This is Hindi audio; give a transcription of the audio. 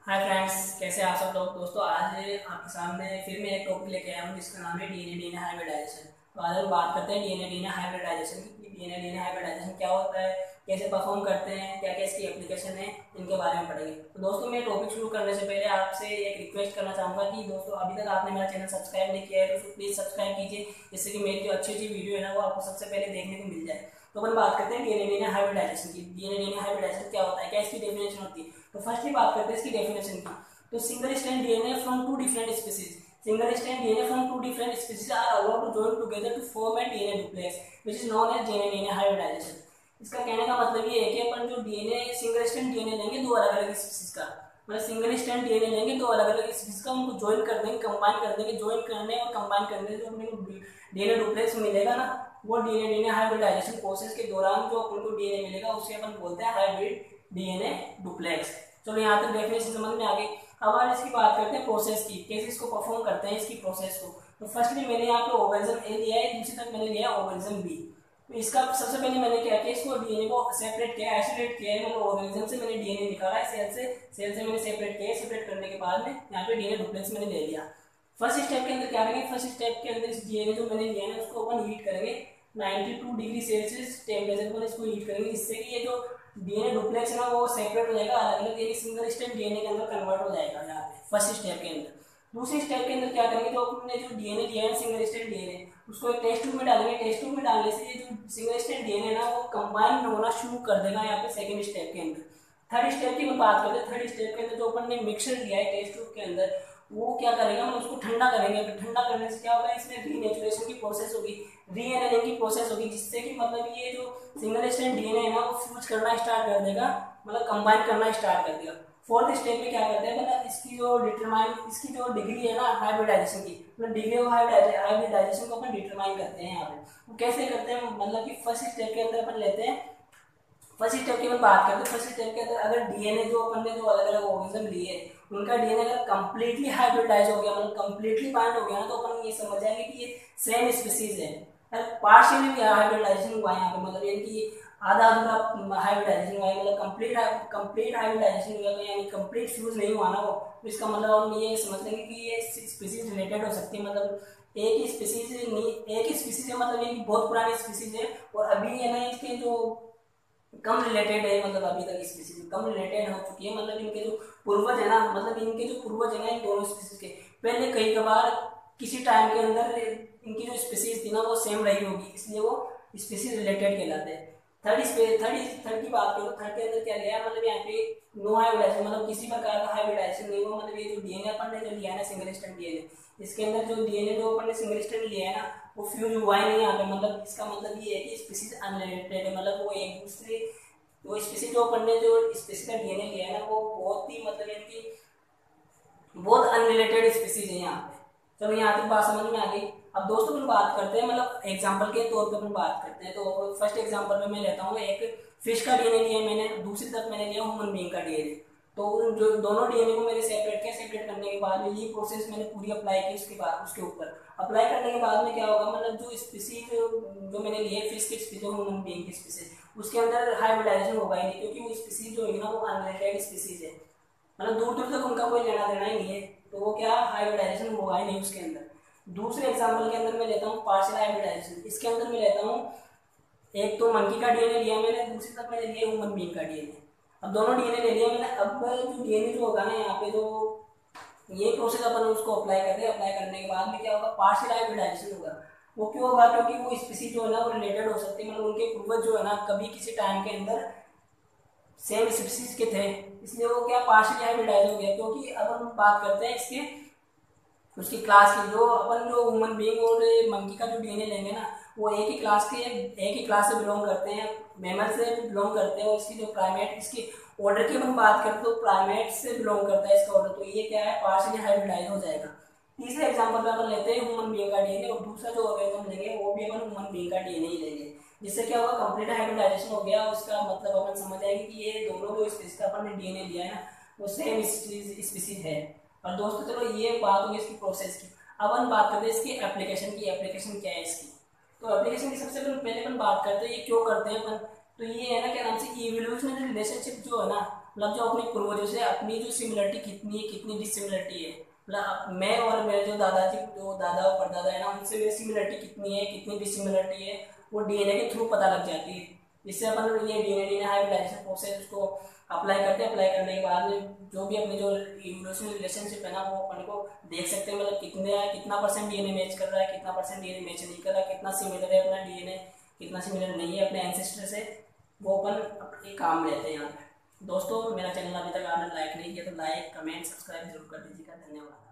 हाय फ्रेंड्स, कैसे हैं आप सब लोग। दोस्तों आज आपके सामने फिर मैं एक टॉपिक लेके आया हूँ जिसका नाम है डीएनए हाइब्रिडाइजेशन। तो आज हम बात करते हैं डीएनए हाइब्रिडाइजेशन की। डीएनए हाइब्रिडाइजेशन क्या होता है, कैसे परफॉर्म करते हैं, क्या क्या इसकी एप्लीकेशन है, इनके बारे में पढ़ेंगे। तो दोस्तों मैं टॉपिक शुरू करने से पहले आपसे एक रिक्वेस्ट करना चाहूँगा कि दोस्तों अभी तक आपने मेरा चैनल सब्सक्राइब नहीं किया है तो प्लीज़ सब्सक्राइब कीजिए, जिससे कि मेरी जो अच्छी अच्छी वीडियो है ना वो आपको सबसे पहले देखने को मिल जाए। तो अपन बात करते हैं डीएनए हाइब्रिडाइजेशन की। डीएनए हाइब्रिडाइजेशन क्या होता है, क्या इसकी डेफिनेशन होती है। तो फर्स्ट ही बात करते हैं इसकी डेफिनेशन की। तो single strand DNA from two different species. Single strand DNA from two different species are allowed to join together to form a DNA duplex, which is known as DNA hybridization. इसका कहने का मतलब ये है कि अपन जो डीएनए सिंगल स्ट्रैंड डीएनए लेंगे दो अलग अलग स्पीसीज का, मतलब सिंगल स्ट्रैंड डीएनए लेंगे दो अलग अलग स्पीसीज का, उनको ज्वाइन कर देंगे, कंबाइन कर देंगे। ज्वाइन करने और कंबाइन करने से जो अपने को डीएनए डुप्लेक्स मिलेगा ना, वो डीएनए हाइब्रिडाइजेशन प्रोसेस के दौरान जो अपन को डीएनए मिलेगा उसे अपन बोलते हैं हाइब्रिड डीएनए डुप्लेक्स। चलो यहाँ तक डेफिनेशन समझ में आ गई। अब हम इसकी बात करते हैं प्रोसेस की, कैसे इसको परफॉर्म करते हैं इसकी प्रोसेस को। तो फर्स्टली मैंने यहाँ पे ऑर्गेनिज्म ए लिया है, दूसरी तरफ मैंने लिया ऑर्गेनिज्म बी। तो इसका सबसे पहले मैंने क्या किया, इसको डीएनए को सेपरेट किया, आइसोलेट किया है। मतलब ऑर्गेनिज्म से मैंने डीएनए निकाला है, सेल से मैंने सेपरेट किया है। सेपरेट करने के बाद में यहाँ पे डीएनए डुप्लेक्स मैंने ले लिया। फर्स्ट स्टेप के अंदर क्या करेंगे, फर्स्ट स्टेप के अंदर इस डीएनए जो मैंने लिया है उसको अपन हीट करेंगे 92 डिग्री सेल्सियस टेम्परेचर पर इसको हीट करेंगे, जिससे कि ये जो डीएनए डुप्लेक्स है ना वो सेपरेट हो जाएगा, अलग अलग यानी सिंगल स्ट्रैंड डीएनए के अंदर कन्वर्ट हो जाएगा यहाँ पे फर्स्ट स्टेप के अंदर। दूसरे स्टेप के अंदर क्या करेंगे, जो अपने जो डीएनए लिया है सिंगल स्ट्रैंड डीएनए उसको एक टेस्ट ट्यूब में डालेंगे। टेस्ट ट्यूब में डालने से ये जो सिंगल स्ट्रैंड डीएनए ना वो कंबाइन होना शुरू कर देगा यहाँ पे सेकंड स्टेप के अंदर। थर्ड स्टेप की हम बात करते हैं। थर्ड स्टेप के अंदर जो अपन ने मिक्सर लिया है टेस्ट ट्यूब के अंदर वो क्या करेगा, हम उसको ठंडा करेंगे। तो ठंडा करने से क्या होगा, इसमें रीनेचुरेशन की प्रोसेस होगी, रीएनएलिंग की प्रोसेस होगी, जिससे कि मतलब ये जो सिंगल स्ट्रैंड डीएनए है ना वो फ्यूज करना स्टार्ट कर देगा, मतलब कंबाइन करना स्टार्ट कर देगा। फोर्थ स्टेप में क्या करते हैं, मतलब इसकी जो डिटरमाइन इसकी जो डिग्री है ना हाइब्रिडाइजेशन की, मतलब डिग्री ऑफ हाइब्रिडाइजेशन को अपन डिटरमाइन करते हैं यहाँ पे। वो कैसे करते हैं, मतलब कि फर्स्ट स्टेप के अंदर अपन लेते हैं, फर्स्ट स्टेप की बात करते हैं। फर्स्ट स्टेप के अंदर अगर डीएनए जो अपन ने जो अलग अलग ऑर्गेनिज्म लिए उनका डीएनए अगर कंप्लीटली हाइब्रिडाइज हो गया, मतलब कंप्लीटली बाइंड हो गया ना, तो अपन ये समझ जाएंगे कि ये सेम स्पीसीज है। पार्शियली भी हाइब्रिडाइजेशन हुआ है यहाँ पे, मतलब यानी कि आधा अधूरा हाइब्रिडाइजेशन हुआ है, मतलब कंप्लीट हाइब्रिडाइजेशन हुआ है, यानी कंप्लीट फ्यूज नहीं हुआ ना वो। तो इसका मतलब हम ये समझ लेंगे कि ये स्पीसीज रिलेटेड हो सकती है, मतलब एक ही स्पीसीज नहीं, एक ही स्पीसीज है, मतलब ये बहुत पुरानी स्पीसीज है और अभी है ना इसके जो कम रिलेटेड है, मतलब अभी तक स्पीसीज कम रिलेटेड हो चुकी है। मतलब इनके जो पूर्वज है ना, मतलब इनके जो पूर्वज है ना इन दोनों स्पीसीज के पहले कई कबार किसी टाइम के अंदर इनकी जो स्पीसीज थी ना वो सेम रही होगी, इसलिए वो स्पीसीज रिलेटेड कहलाते हैं। थर्ड की बात करो, थर्ड के अंदर क्या लिया, मतलब यहाँ पे नो हाइब्रिडाइजेशन, मतलब किसी प्रकार का हाइब्रिडाइजेशन नहीं हुआ। मतलब ये जो डीएनए अपन ने जो लिया है ना सिंगल स्ट्रैंड डीएनए, इसके अंदर जो डीएनए जो अपन ने सिंगल स्ट्रैंड लिया है ना वो फ्यूज हुआ ही नहीं यहाँ पे। मतलब इसका मतलब ये है कि स्पीसीज अनरिलेटेड है, मतलब वो एक दूसरे वो स्पीसीज जो अपन ने जो स्पीसीज का डीएनए लिया है ना वो बहुत ही मतलब इनकी बहुत अनरिलेटेड स्पीसीज है यहाँ पे। चलो यहाँ तक बात समझ में आ गई। अब दोस्तों अपन बात करते हैं, मतलब एग्जांपल के तौर पे अपन बात करते हैं। तो फर्स्ट एग्जांपल में मैं लेता हूँ एक फिश का डीएनए लिया मैंने, दूसरी तरफ मैंने लिया ह्यूमन बीइंग का डीएनए। तो उन जो दोनों डीएनए को मैंने सेपरेट किया, सेपरेट करने के बाद में ये प्रोसेस मैंने पूरी अप्लाई की। उसके बाद उसके ऊपर अप्लाई करने के बाद में क्या होगा, मतलब जो स्पीसीज जो मैंने लिए फिश की स्पीसीज ह्यूमन बीइंग की स्पीसीज उसके अंदर हाइब्रिडाइजेशन होगा ही नहीं, क्योंकि वो स्पीसीज जो है ना वो अनरिलेटेड स्पीसीज है, मतलब दूर दूर तक उनका कोई लेना देना ही नहीं है। तो वो क्या हाइब्रिडाइजेशन होगा ही नहीं उसके अंदर। दूसरे एग्जांपल के अंदर मैं लेता हूँ पार्शियल हाइब्रिडाइजेशन। इसके अंदर मैं लेता हूँ एक तो मंकी का डीएनए लिया मैंने, दूसरी तरफ मैंने लिया ह्यूमन बीइंग का डीएनए। अब दोनों डीएनए ले लिया मैंने। अब जो डीएनए जो होगा ना यहाँ पे जो ये प्रोसेस अपन उसको अप्लाई करते हैं, अप्लाई करने के बाद में क्या होगा, पार्शियल हाइब्रिडाइजेशन होगा। वो क्यों होगा, क्योंकि वो स्पीसीज जो है ना वो रिलेटेड हो सकती है, मतलब उनके पूर्वज जो है ना कभी किसी टाइम के अंदर सेम स्पीसीज के थे, इसलिए वो क्या पार्शियल हाइब्रिडाइज हो गया। क्योंकि अब हम बात करते हैं इसके उसकी क्लास की, जो अपन जो ह्यूमन बीइंग और मंकी का जो डीएनए लेंगे ना वो एक ही क्लास के, एक ही क्लास से बिलोंग करते हैं, मैमल से बिलोंग करते हैं। और इसकी जो प्राइमेट इसकी ऑर्डर की अपन बात करते हैं तो प्राइमेट से बिलोंग करता है इसका ऑर्डर। तो ये क्या है, पार्शियली हाइब्रिडाइज हो जाएगा। तीसरे एग्जांपल में अपन लेते हैं ह्यूमन बीइंग का डीएनए, और दूसरा जो ऑर्गेनिज्म लेंगे वो भी अपन ह्यूमन बीइंग का डीएनए ही लेंगे, जिससे क्या होगा, कंप्लीट हाइब्रिडाइजेशन हो गया। उसका मतलब अपन समझ आएंगे कि ये दोनों जो स्पीसीज का अपन ने डीएनए लिया है ना वो सेम स्पीसीज है। और दोस्तों चलो ये बात होगी इसकी प्रोसेस की। अब हम बात करते हैं इसकी एप्लीकेशन की। एप्लीकेशन क्या है इसकी, तो एप्लीकेशन की सबसे पहले अपन बात करते हैं ये क्यों करते हैं अपन, तो ये है ना क्या नाम से इवोल्यूशनरी रिलेशनशिप जो है ना, मतलब जो अपने पूर्वजों से अपनी जो सिमिलरिटी कितनी है कितनी डिसिमिलरिटी है, मतलब मैं और मेरे जो दादाजी जो दादा और परदादा है ना उनसे मेरी सिमिलरिटी कितनी है कितनी डिसिमिलरिटी है वो डीएनए के थ्रू पता लग जाती है। इससे अपन ये डीएनए हाइब्रिडाइजेशन प्रोसेस उसको अप्लाई करते हैं। अप्लाई करने के बाद में जो भी अपने जो इवोल्यूशनरी रिलेशनशिप है ना वो अपन को देख सकते हैं, मतलब कितना परसेंट डीएनए मैच कर रहा है, कितना परसेंट डीएनए मैच नहीं कर रहा, कितना सिमिलर है अपना डीएनए, कितना सिमिलर नहीं है अपने एंसेस्टर से, वो अपन अपने काम में लेते हैं यहाँ पे। दोस्तों मेरा चैनल अभी तक आपने लाइक नहीं किया तो लाइक कमेंट सब्सक्राइब जरूर कर दीजिएगा। धन्यवाद।